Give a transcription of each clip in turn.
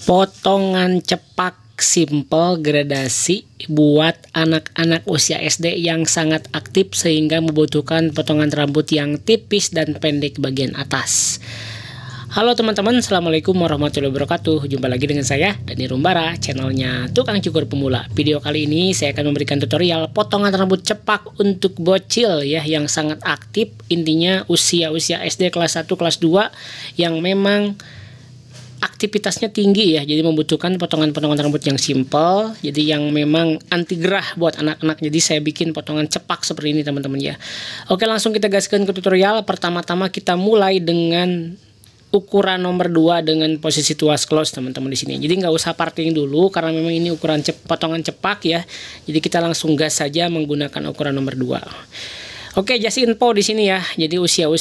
Potongan cepak simple gradasi buat anak-anak usia SD yang sangat aktif sehingga membutuhkan potongan rambut yang tipis dan pendek bagian atas. Halo teman-teman, assalamualaikum warahmatullahi wabarakatuh. Jumpa lagi dengan saya Dani Rumbara, channelnya Tukang Cukur Pemula. Video kali ini saya akan memberikan tutorial potongan rambut cepak untuk bocil ya, yang sangat aktif. Intinya usia SD kelas 1 kelas 2 yang memang aktivitasnya tinggi ya, jadi membutuhkan potongan-potongan rambut yang simple, jadi yang memang anti gerah buat anak-anak. Jadi saya bikin potongan cepak seperti ini teman-teman ya. Oke, langsung kita gaskan ke tutorial. Pertama-tama kita mulai dengan ukuran nomor 2 dengan posisi tuas close teman-teman di sini. Jadi nggak usah parting dulu karena memang ini ukuran potongan cepak ya. Jadi kita langsung gas saja menggunakan ukuran nomor 2. Oke, just info di sini ya. Jadi usia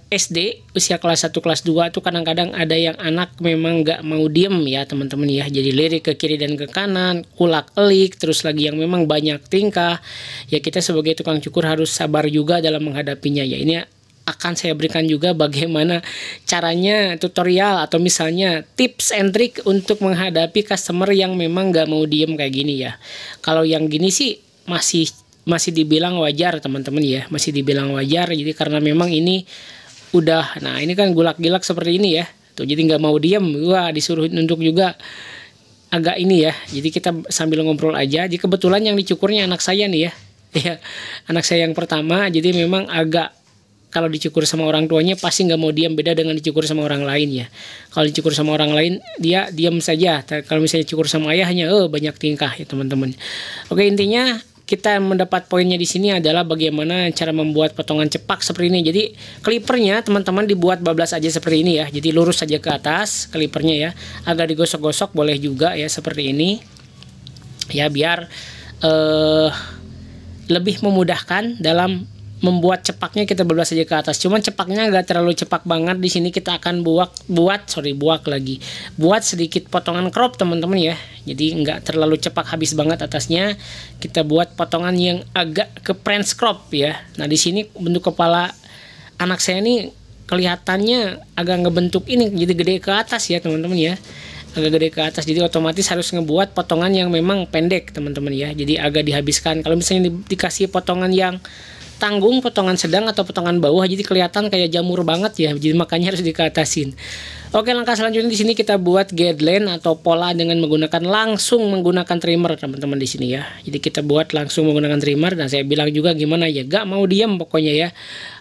SD, usia kelas 1 kelas 2 itu kadang-kadang ada yang anak memang nggak mau diem ya teman-teman ya. Jadi lirik ke kiri dan ke kanan, ulak-elik, terus lagi yang memang banyak tingkah. Ya kita sebagai tukang cukur harus sabar juga dalam menghadapinya ya. Ini akan saya berikan juga bagaimana caranya, tutorial atau misalnya tips and trick untuk menghadapi customer yang memang nggak mau diem kayak gini ya. Kalau yang gini sih masih dibilang wajar teman-teman ya, masih dibilang wajar. Jadi karena memang ini udah, nah ini kan gulak-gilak seperti ini ya tuh, jadi nggak mau diem. Wah, disuruh nunduk juga agak ini ya. Jadi kita sambil ngobrol aja. Jadi kebetulan yang dicukurnya anak saya nih ya, ya anak saya yang pertama. Jadi memang agak, kalau dicukur sama orang tuanya pasti nggak mau diam, beda dengan dicukur sama orang lain ya. Kalau dicukur sama orang lain dia diam saja. Kalau misalnya cukur sama ayahnya, banyak tingkah ya teman-teman. Oke, intinya kita mendapat poinnya di sini adalah bagaimana cara membuat potongan cepak seperti ini. Jadi klipernya teman-teman dibuat bablas aja seperti ini ya. Jadi lurus saja ke atas klipernya ya. Agak digosok-gosok boleh juga ya seperti ini. Ya biar lebih memudahkan dalam membuat cepaknya. Kita bablas saja ke atas. Cuman cepaknya nggak terlalu cepak banget. Di sini kita akan buat sedikit potongan crop teman-teman ya. Jadi nggak terlalu cepak habis banget atasnya. Kita buat potongan yang agak ke French crop ya. Nah di sini bentuk kepala anak saya ini kelihatannya agak ngebentuk ini, jadi gede ke atas ya teman-teman ya. Agak gede ke atas, jadi otomatis harus ngebuat potongan yang memang pendek teman-teman ya. Jadi agak dihabiskan. Kalau misalnya dikasih potongan yang tanggung, potongan sedang atau potongan bawah, jadi kelihatan kayak jamur banget ya. Jadi makanya harus dikatasin. Oke, langkah selanjutnya di sini kita buat guideline atau pola dengan langsung menggunakan trimmer teman-teman di sini ya. Jadi kita buat langsung menggunakan trimmer. Dan saya bilang juga gimana ya, gak mau diam pokoknya ya.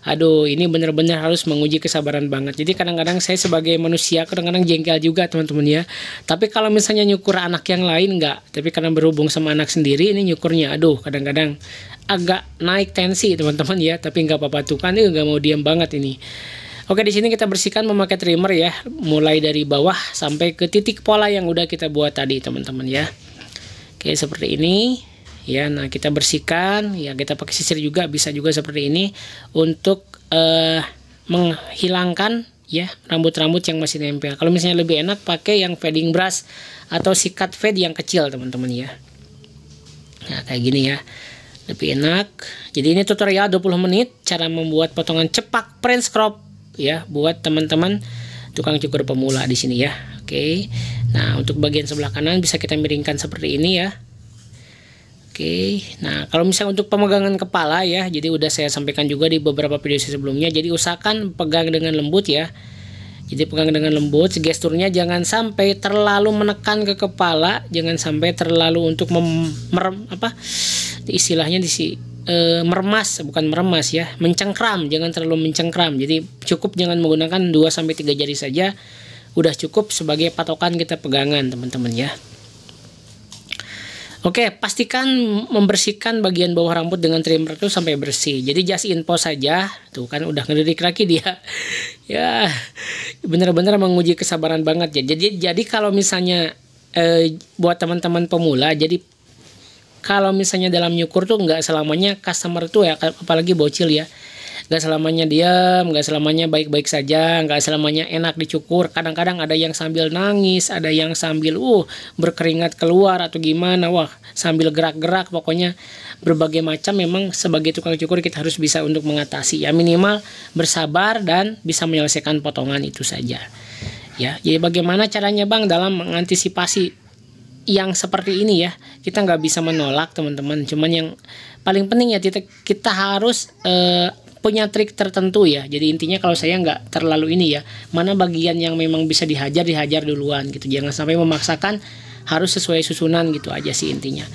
Aduh, ini bener-bener harus menguji kesabaran banget. Jadi kadang-kadang saya sebagai manusia kadang-kadang jengkel juga teman-teman ya. Tapi kalau misalnya nyukur anak yang lain enggak. Tapi karena berhubung sama anak sendiri ini nyukurnya, aduh kadang-kadang agak naik tensi teman-teman ya. Tapi nggak apa-apa tuh kan, nggak mau diam banget ini. Oke, di sini kita bersihkan memakai trimmer ya, mulai dari bawah sampai ke titik pola yang udah kita buat tadi teman-teman ya. Oke, seperti ini ya. Nah kita bersihkan ya, kita pakai sisir juga bisa juga seperti ini untuk menghilangkan ya rambut-rambut yang masih nempel. Kalau misalnya lebih enak pakai yang fading brush atau sikat fade yang kecil teman-teman ya. Nah kayak gini ya, lebih enak. Jadi ini tutorial 20 menit cara membuat potongan cepak French crop ya buat teman-teman tukang cukur pemula di sini ya. Oke. Nah, untuk bagian sebelah kanan bisa kita miringkan seperti ini ya. Oke. Nah, kalau misalnya untuk pemegangan kepala ya, jadi udah saya sampaikan juga di beberapa video sebelumnya. Jadi usahakan pegang dengan lembut ya. Jadi pegang dengan lembut, gesturnya jangan sampai terlalu menekan ke kepala, jangan sampai terlalu untuk istilahnya meremas, bukan meremas ya, mencengkram, jangan terlalu mencengkram. Jadi cukup jangan menggunakan 2-3 jari saja, udah cukup sebagai patokan kita pegangan teman-teman ya. Oke, pastikan membersihkan bagian bawah rambut dengan trimmer itu sampai bersih. Jadi just info saja, tuh kan udah ngelirik lagi dia. Ya, bener-bener menguji kesabaran banget ya. Jadi kalau misalnya buat teman-teman pemula, jadi kalau misalnya dalam nyukur tuh nggak selamanya customer tuh ya, apalagi bocil ya, nggak selamanya diam, nggak selamanya baik-baik saja, nggak selamanya enak dicukur. Kadang-kadang ada yang sambil nangis, ada yang sambil berkeringat keluar atau gimana, wah sambil gerak-gerak, pokoknya berbagai macam. Memang sebagai tukang cukur kita harus bisa untuk mengatasi ya, minimal bersabar dan bisa menyelesaikan potongan itu saja ya. Jadi bagaimana caranya Bang dalam mengantisipasi yang seperti ini ya? Kita nggak bisa menolak teman-teman, cuman yang paling penting ya kita harus punya trik tertentu ya. Jadi intinya kalau saya nggak terlalu ini ya, mana bagian yang memang bisa dihajar duluan gitu. Jangan sampai memaksakan, harus sesuai susunan gitu aja sih intinya.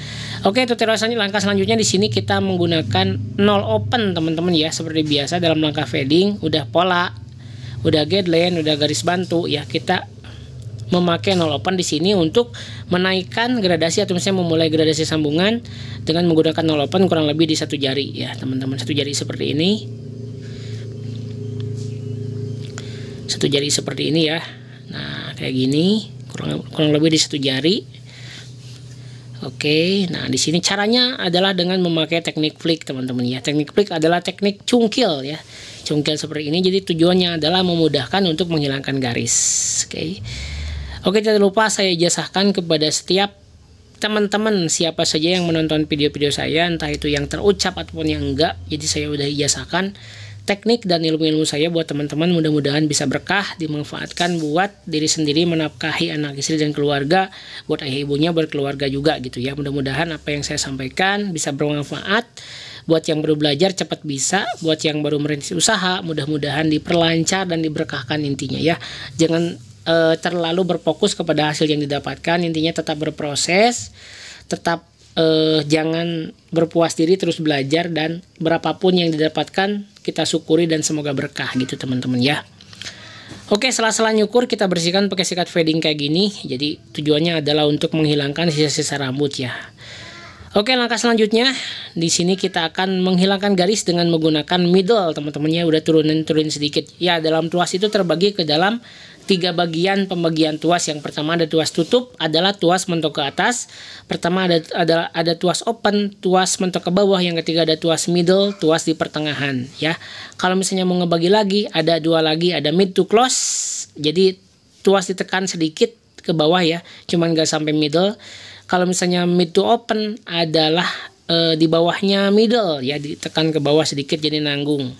Oke, tutorial langkah selanjutnya di sini kita menggunakan nol open teman-teman ya. Seperti biasa dalam langkah fading, udah pola, udah guideline, udah garis bantu ya, kita memakai nol open di sini untuk menaikkan gradasi atau misalnya memulai gradasi sambungan dengan menggunakan nol open kurang lebih di 1 jari ya teman-teman. 1 jari seperti ini, 1 jari seperti ini ya. Nah kayak gini, kurang lebih di 1 jari. Oke, nah di sini caranya adalah dengan memakai teknik flick teman-teman ya. Teknik flick adalah teknik cungkil ya, cungkil seperti ini. Jadi tujuannya adalah memudahkan untuk menghilangkan garis. Oke, tidak lupa saya ijazahkan kepada setiap teman-teman siapa saja yang menonton video-video saya, entah itu yang terucap ataupun yang enggak. Jadi saya udah ijazahkan teknik dan ilmu-ilmu saya buat teman-teman, mudah-mudahan bisa berkah, dimanfaatkan buat diri sendiri, menafkahi anak istri dan keluarga, buat ayah ibunya, berkeluarga juga gitu ya. Mudah-mudahan apa yang saya sampaikan bisa bermanfaat buat yang baru belajar, cepat bisa, buat yang baru merintis usaha, mudah-mudahan diperlancar dan diberkahkan intinya ya. Jangan terlalu berfokus kepada hasil yang didapatkan, intinya tetap berproses, tetap jangan berpuas diri, terus belajar, dan berapapun yang didapatkan kita syukuri dan semoga berkah gitu teman-teman ya. Oke, setelah nyukur kita bersihkan pakai sikat fading kayak gini. Jadi tujuannya adalah untuk menghilangkan sisa-sisa rambut ya. Oke, langkah selanjutnya di sini kita akan menghilangkan garis dengan menggunakan middle teman-teman ya. Udah turunin sedikit ya. Dalam tuas itu terbagi ke dalam 3 bagian pembagian tuas. Yang pertama ada tuas tutup, adalah tuas mentok ke atas. Pertama ada tuas open, tuas mentok ke bawah. Yang ketiga ada tuas middle, tuas di pertengahan ya. Kalau misalnya mau ngebagi lagi, ada 2 lagi, ada mid to close. Jadi tuas ditekan sedikit ke bawah ya, cuman nggak sampai middle. Kalau misalnya mid to open adalah di bawahnya middle ya, ditekan ke bawah sedikit jadi nanggung.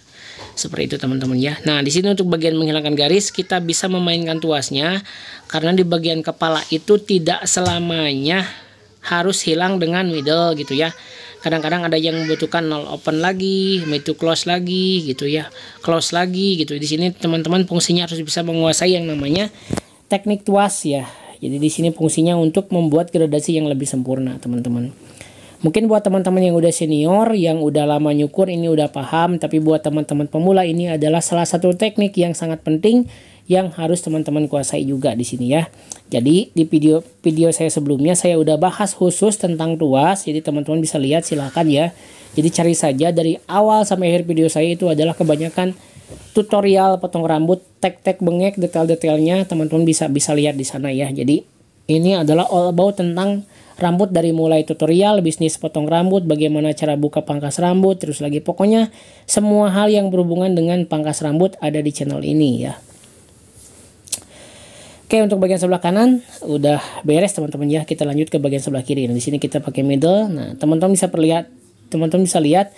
Seperti itu teman-teman ya. Nah di sini untuk bagian menghilangkan garis kita bisa memainkan tuasnya, karena di bagian kepala itu tidak selamanya harus hilang dengan middle gitu ya. Kadang-kadang ada yang membutuhkan nol open lagi, mid to close lagi gitu ya, close lagi gitu. Di sini teman-teman fungsinya harus bisa menguasai yang namanya teknik tuas ya. Jadi di sini fungsinya untuk membuat gradasi yang lebih sempurna teman-teman. Mungkin buat teman-teman yang udah senior, yang udah lama nyukur ini udah paham, tapi buat teman-teman pemula ini adalah salah satu teknik yang sangat penting yang harus teman-teman kuasai juga di sini ya. Jadi di video saya sebelumnya saya udah bahas khusus tentang tuas, jadi teman-teman bisa lihat silahkan ya. Jadi cari saja dari awal sampai akhir video saya, itu adalah kebanyakan tutorial potong rambut, tek-tek bengek, detail-detailnya teman-teman bisa lihat di sana ya. Jadi ini adalah all about tentang rambut, dari mulai tutorial bisnis potong rambut, bagaimana cara buka pangkas rambut, terus lagi pokoknya semua hal yang berhubungan dengan pangkas rambut ada di channel ini ya. Oke, untuk bagian sebelah kanan udah beres teman-teman ya. Kita lanjut ke bagian sebelah kiri. Nah, di sini kita pakai middle. Nah, teman-teman bisa lihat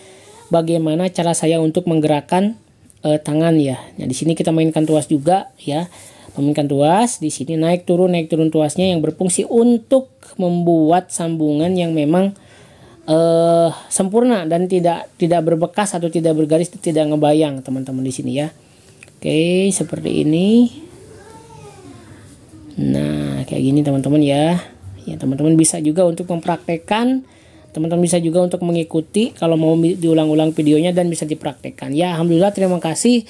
bagaimana cara saya untuk menggerakkan tangan ya. Nah, di sini kita mainkan tuas juga ya. Memainkan tuas, di sini naik turun tuasnya yang berfungsi untuk membuat sambungan yang memang sempurna dan tidak berbekas atau tidak bergaris, tidak ngebayang teman-teman di sini ya. Oke, seperti ini. Nah, kayak gini teman-teman ya. Ya, teman-teman bisa juga untuk mempraktekkan, teman-teman bisa juga untuk mengikuti kalau mau diulang-ulang videonya dan bisa dipraktekkan. Ya, alhamdulillah, terima kasih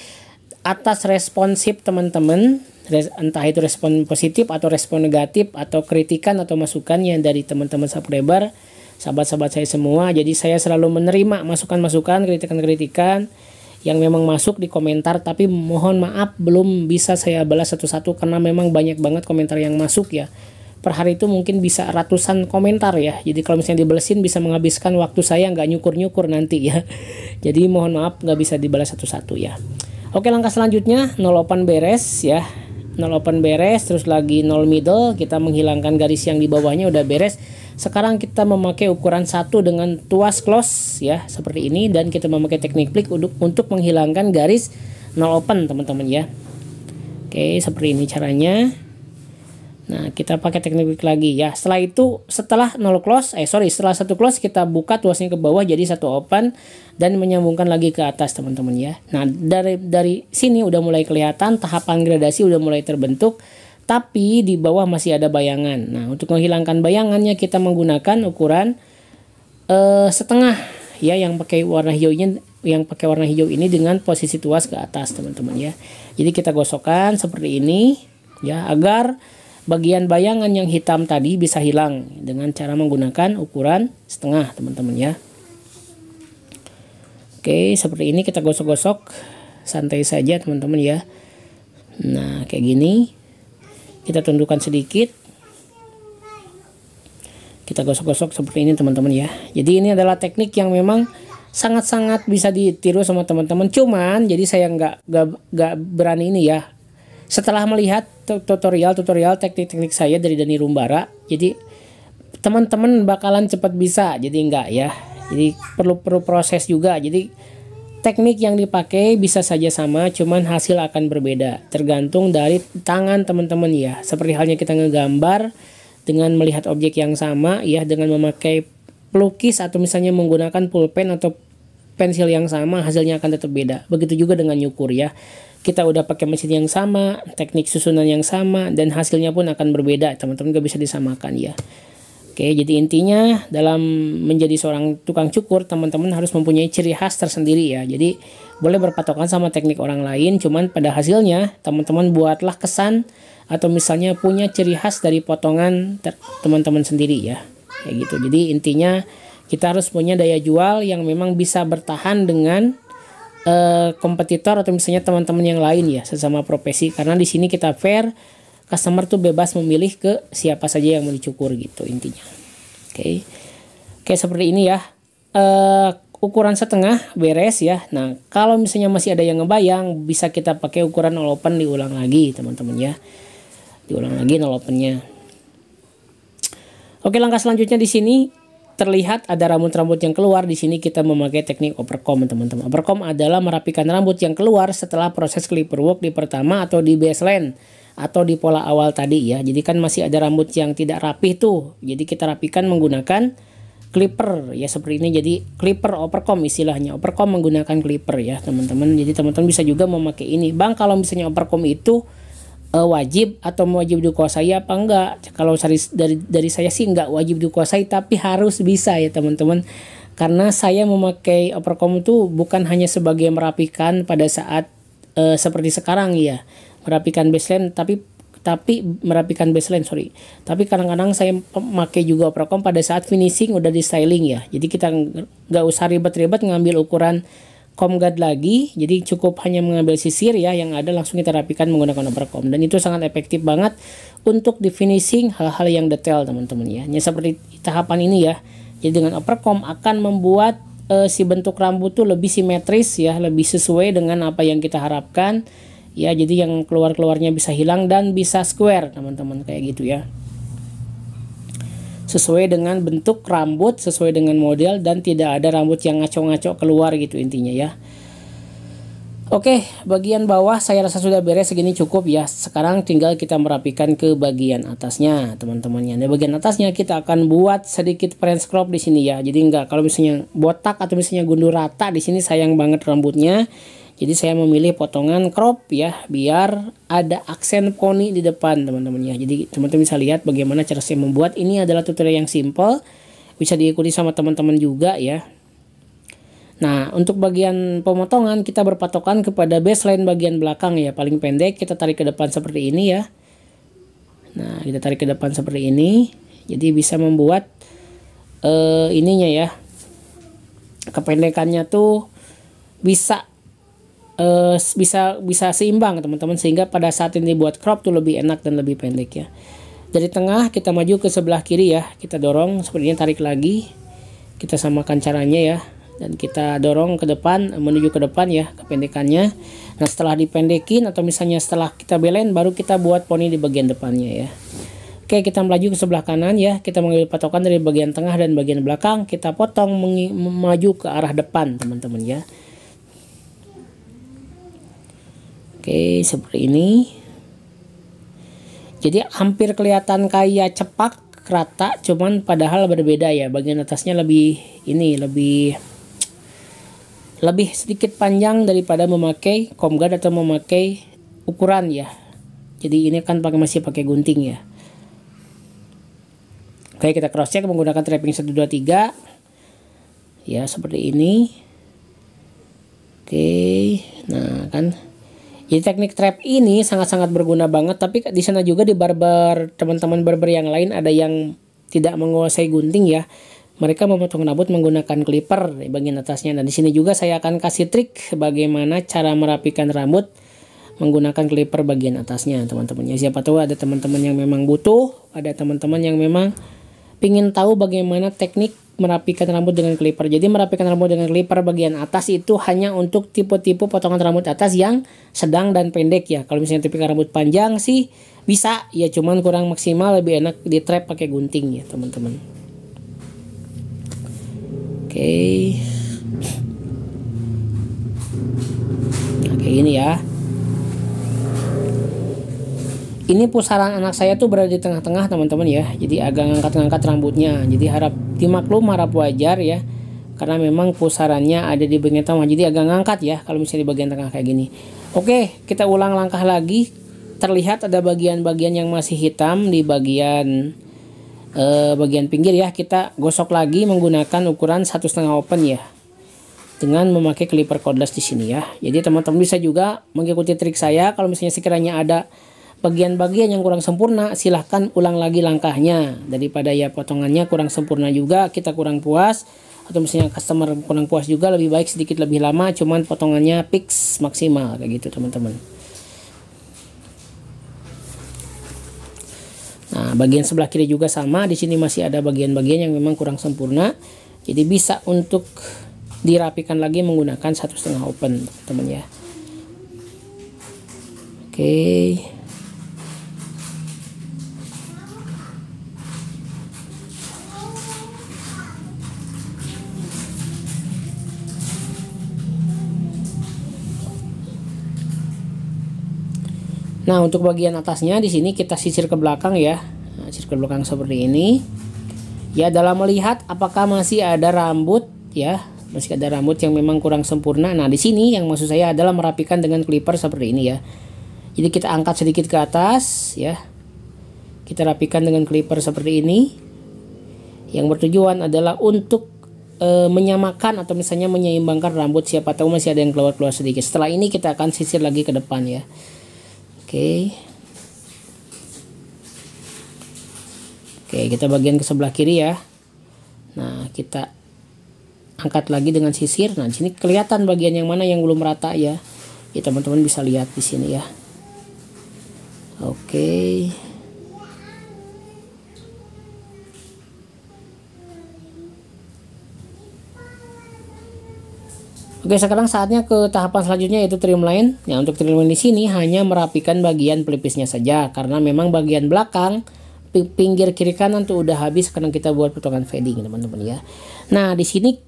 atas responsif teman-teman. Entah itu respon positif atau respon negatif atau kritikan atau masukannya dari teman-teman subscriber, sahabat-sahabat saya semua. Jadi saya selalu menerima masukan-masukan, kritikan-kritikan yang memang masuk di komentar, tapi mohon maaf belum bisa saya balas satu-satu karena memang banyak banget komentar yang masuk ya. Per hari itu mungkin bisa ratusan komentar ya. Jadi kalau misalnya dibalesin bisa menghabiskan waktu saya, nggak nyukur-nyukur nanti ya. Jadi mohon maaf nggak bisa dibalas satu-satu ya. Oke, langkah selanjutnya nol open beres ya. Nol open beres, terus lagi nol middle, kita menghilangkan garis yang di bawahnya udah beres. Sekarang kita memakai ukuran 1 dengan tuas close ya, seperti ini, dan kita memakai teknik flick untuk menghilangkan garis nol open teman-teman ya. Oke, seperti ini caranya. Nah, kita pakai teknik lagi ya. Setelah itu, setelah setelah satu close kita buka tuasnya ke bawah jadi satu open dan menyambungkan lagi ke atas teman-teman ya. Nah, dari sini udah mulai kelihatan tahapan gradasi udah mulai terbentuk, tapi di bawah masih ada bayangan. Nah, untuk menghilangkan bayangannya kita menggunakan ukuran setengah ya, yang pakai warna hijau ini dengan posisi tuas ke atas teman-teman ya. Jadi kita gosokkan seperti ini ya, agar bagian bayangan yang hitam tadi bisa hilang dengan cara menggunakan ukuran setengah teman-teman ya. Oke, seperti ini kita gosok-gosok santai saja teman-teman ya. Nah, kayak gini. Kita tundukkan sedikit. Kita gosok-gosok seperti ini teman-teman ya. Jadi ini adalah teknik yang memang sangat-sangat bisa ditiru sama teman-teman. Cuman jadi saya nggak berani ini ya. Setelah melihat tutorial teknik-teknik saya dari Dani Rumbara, jadi teman-teman bakalan cepat bisa. Jadi enggak ya. Jadi perlu proses juga. Jadi teknik yang dipakai bisa saja sama, cuman hasil akan berbeda. Tergantung dari tangan teman-teman ya. Seperti halnya kita ngegambar dengan melihat objek yang sama ya, dengan memakai pelukis atau misalnya menggunakan pulpen atau pensil yang sama, hasilnya akan tetap beda. Begitu juga dengan nyukur ya. Kita udah pakai mesin yang sama, teknik susunan yang sama, dan hasilnya pun akan berbeda. Teman-teman gak bisa disamakan ya. Oke, jadi intinya dalam menjadi seorang tukang cukur, teman-teman harus mempunyai ciri khas tersendiri ya. Jadi boleh berpatokan sama teknik orang lain, cuman pada hasilnya teman-teman buatlah kesan atau misalnya punya ciri khas dari potongan teman-teman sendiri ya. Kayak gitu. Jadi intinya kita harus punya daya jual yang memang bisa bertahan dengan kompetitor atau misalnya teman-teman yang lain ya, sesama profesi, karena di sini kita fair, customer tuh bebas memilih ke siapa saja yang mau dicukur gitu intinya. Oke, seperti ini ya. Ukuran setengah beres ya. Nah, kalau misalnya masih ada yang ngebayang, bisa kita pakai ukuran all open, diulang lagi teman-teman ya. Diulang lagi all opennya. Oke, langkah selanjutnya di sini terlihat ada rambut-rambut yang keluar. Di sini kita memakai teknik overcomb teman-teman. Overcomb adalah merapikan rambut yang keluar setelah proses clipper work di pertama atau di baseline atau di pola awal tadi ya. Jadi kan masih ada rambut yang tidak rapih tuh. Jadi kita rapikan menggunakan clipper ya, seperti ini. Jadi clipper overcomb istilahnya. Overcomb menggunakan clipper ya teman-teman. Jadi teman-teman bisa juga memakai ini. Bang, kalau misalnya overcomb itu wajib atau wajib dikuasai apa enggak? Kalau dari saya sih enggak wajib dikuasai, tapi harus bisa ya teman-teman. Karena saya memakai overcomb itu bukan hanya sebagai merapikan pada saat seperti sekarang ya, merapikan baseline, tapi merapikan baseline tapi kadang-kadang saya memakai juga overcomb pada saat finishing udah di styling ya. Jadi kita nggak usah ribet-ribet ngambil ukuran comb guard lagi, jadi cukup hanya mengambil sisir ya yang ada, langsung kita rapikan menggunakan overcomb, dan itu sangat efektif banget untuk di finishing hal-hal yang detail teman-teman ya. Seperti tahapan ini ya. Jadi dengan overcomb akan membuat si bentuk rambut tuh lebih simetris ya, lebih sesuai dengan apa yang kita harapkan ya. Jadi yang keluarnya bisa hilang dan bisa square teman-teman, kayak gitu ya, sesuai dengan bentuk rambut, sesuai dengan model, dan tidak ada rambut yang ngaco-ngaco keluar gitu intinya ya. Oke, bagian bawah saya rasa sudah beres, segini cukup ya. Sekarang tinggal kita merapikan ke bagian atasnya teman-temannya. Di bagian atasnya kita akan buat sedikit French crop di sini ya. Jadi enggak, kalau misalnya botak atau misalnya gundur rata di sini sayang banget rambutnya. Jadi saya memilih potongan crop ya, biar ada aksen poni di depan teman-teman ya. Jadi teman-teman bisa lihat bagaimana cara saya membuat. Ini adalah tutorial yang simple, bisa diikuti sama teman-teman juga ya. Nah, untuk bagian pemotongan kita berpatokan kepada baseline bagian belakang ya, paling pendek. Kita tarik ke depan seperti ini ya. Nah, kita tarik ke depan seperti ini. Jadi bisa membuat ininya ya, kependekannya tuh bisa seimbang teman-teman, sehingga pada saat ini buat crop tuh lebih enak dan lebih pendek ya. Dari tengah kita maju ke sebelah kiri ya, kita dorong seperti ini, tarik lagi, kita samakan caranya ya, dan kita dorong ke depan, menuju ke depan ya kependekannya. Nah, setelah dipendekin atau misalnya setelah kita belen, baru kita buat poni di bagian depannya ya. Oke, kita melaju ke sebelah kanan ya, kita mengambil patokan dari bagian tengah dan bagian belakang, kita potong maju ke arah depan teman-teman ya. Oke, seperti ini. Jadi hampir kelihatan kayak cepak rata, cuman padahal berbeda ya. Bagian atasnya lebih lebih sedikit panjang daripada memakai comb guard atau memakai ukuran ya. Jadi ini kan masih pakai gunting ya. Oke, kita cross check menggunakan trapping 1 2 3. Ya, seperti ini. Oke. Nah, kan. Jadi teknik trap ini sangat-sangat berguna banget, tapi di sana juga di barber, teman-teman barber yang lain ada yang tidak menguasai gunting ya. Mereka memotong rambut menggunakan clipper di bagian atasnya. Dan di sini juga saya akan kasih trik bagaimana cara merapikan rambut menggunakan clipper bagian atasnya, teman-teman. Ya, siapa tahu ada teman-teman yang memang butuh, ada teman-teman yang memang ingin tahu bagaimana teknik merapikan rambut dengan clipper. Jadi merapikan rambut dengan clipper bagian atas itu hanya untuk tipe-tipe potongan rambut atas yang sedang dan pendek ya. Kalau misalnya tipe rambut panjang sih bisa ya, cuman kurang maksimal, lebih enak di trap pakai gunting ya, teman-teman. Oke. Oke, ini ya. Ini pusaran anak saya tuh berada di tengah-tengah, teman-teman ya. Jadi agak ngangkat-ngangkat rambutnya. Jadi harap dimaklum, harap wajar ya. Karena memang pusarannya ada di bagian tengah. Jadi agak ngangkat ya kalau misalnya di bagian tengah kayak gini. Oke, kita ulang langkah lagi. Terlihat ada bagian-bagian yang masih hitam di bagian pinggir ya. Kita gosok lagi menggunakan ukuran 1,5 open ya. Dengan memakai clipper cordless di sini ya. Jadi teman-teman bisa juga mengikuti trik saya. Kalau misalnya sekiranya ada bagian-bagian yang kurang sempurna, silahkan ulang lagi langkahnya. Daripada ya potongannya kurang sempurna juga, kita kurang puas, atau misalnya customer kurang puas juga, lebih baik sedikit lebih lama, cuman potongannya fix maksimal kayak gitu, teman-teman. Nah, bagian sebelah kiri juga sama. Di sini masih ada bagian-bagian yang memang kurang sempurna. Jadi bisa untuk dirapikan lagi menggunakan 1,5 open, teman-teman ya. Oke. Nah, untuk bagian atasnya di sini kita sisir ke belakang ya. Nah, sisir ke belakang seperti ini. Ya, dalam melihat apakah masih ada rambut ya, masih ada rambut yang memang kurang sempurna. Nah, di sini yang maksud saya adalah merapikan dengan clipper seperti ini ya. Jadi kita angkat sedikit ke atas ya. Kita rapikan dengan clipper seperti ini. Yang bertujuan adalah untuk menyamakan atau misalnya menyeimbangkan rambut, siapa tahu masih ada yang keluar-keluar sedikit. Setelah ini kita akan sisir lagi ke depan ya. Oke. Oke, kita bagian ke sebelah kiri ya. Nah, kita angkat lagi dengan sisir. Nah, di sini kelihatan bagian yang mana yang belum rata ya. Ya, teman-teman bisa lihat di sini ya. Oke. Oke, sekarang saatnya ke tahapan selanjutnya, yaitu trimline. Nah, untuk trimline di sini hanya merapikan bagian pelipisnya saja, karena memang bagian belakang pinggir kiri kanan tuh udah habis karena kita buat potongan fading, teman-teman ya. Nah, di sini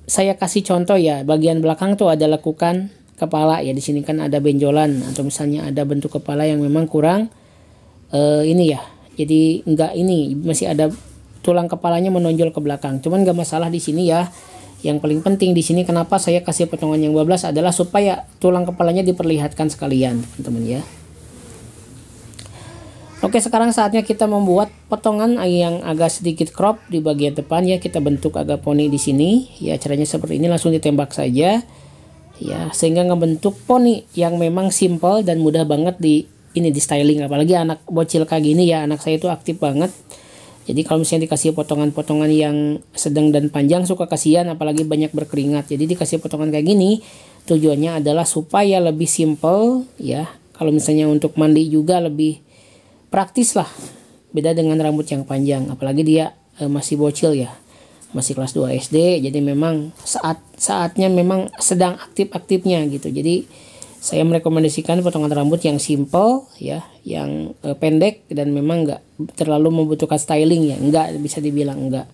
saya kasih contoh ya, bagian belakang tuh ada lekukan kepala ya. Di sini kan ada benjolan atau misalnya ada bentuk kepala yang memang kurang ini ya. Jadi enggak, ini masih ada tulang kepalanya menonjol ke belakang. Cuman enggak masalah di sini ya. Yang paling penting di sini kenapa saya kasih potongan yang 12 adalah supaya tulang kepalanya diperlihatkan sekalian, teman-teman ya. Oke, sekarang saatnya kita membuat potongan yang agak sedikit crop di bagian depan ya. Kita bentuk agak poni di sini ya. Caranya seperti ini, langsung ditembak saja ya, sehingga ngebentuk poni yang memang simple dan mudah banget di styling. Apalagi anak bocil kayak gini ya, anak saya itu aktif banget. Jadi kalau misalnya dikasih potongan-potongan yang sedang dan panjang suka kasihan, apalagi banyak berkeringat. Jadi dikasih potongan kayak gini tujuannya adalah supaya lebih simple ya. Kalau misalnya untuk mandi juga lebih praktis lah. Beda dengan rambut yang panjang, apalagi dia masih bocil ya. Masih kelas 2 SD. Jadi memang saatnya memang sedang aktif-aktifnya gitu. Jadi saya merekomendasikan potongan rambut yang simple ya, yang pendek dan memang enggak terlalu membutuhkan styling ya, enggak, bisa dibilang enggak.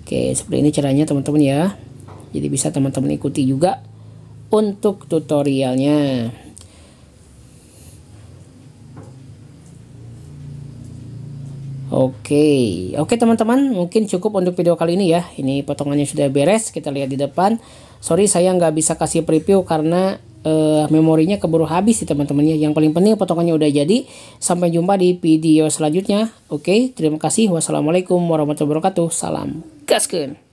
Oke, seperti ini caranya teman-teman ya. Jadi bisa teman-teman ikuti juga untuk tutorialnya. Oke teman-teman, mungkin cukup untuk video kali ini ya. Ini potongannya sudah beres, kita lihat di depan. Sorry saya nggak bisa kasih preview karena memorinya keburu habis sih teman-teman ya. Yang paling penting potongannya udah jadi. Sampai jumpa di video selanjutnya. Oke, terima kasih. Wassalamualaikum warahmatullahi wabarakatuh. Salam gaskeun.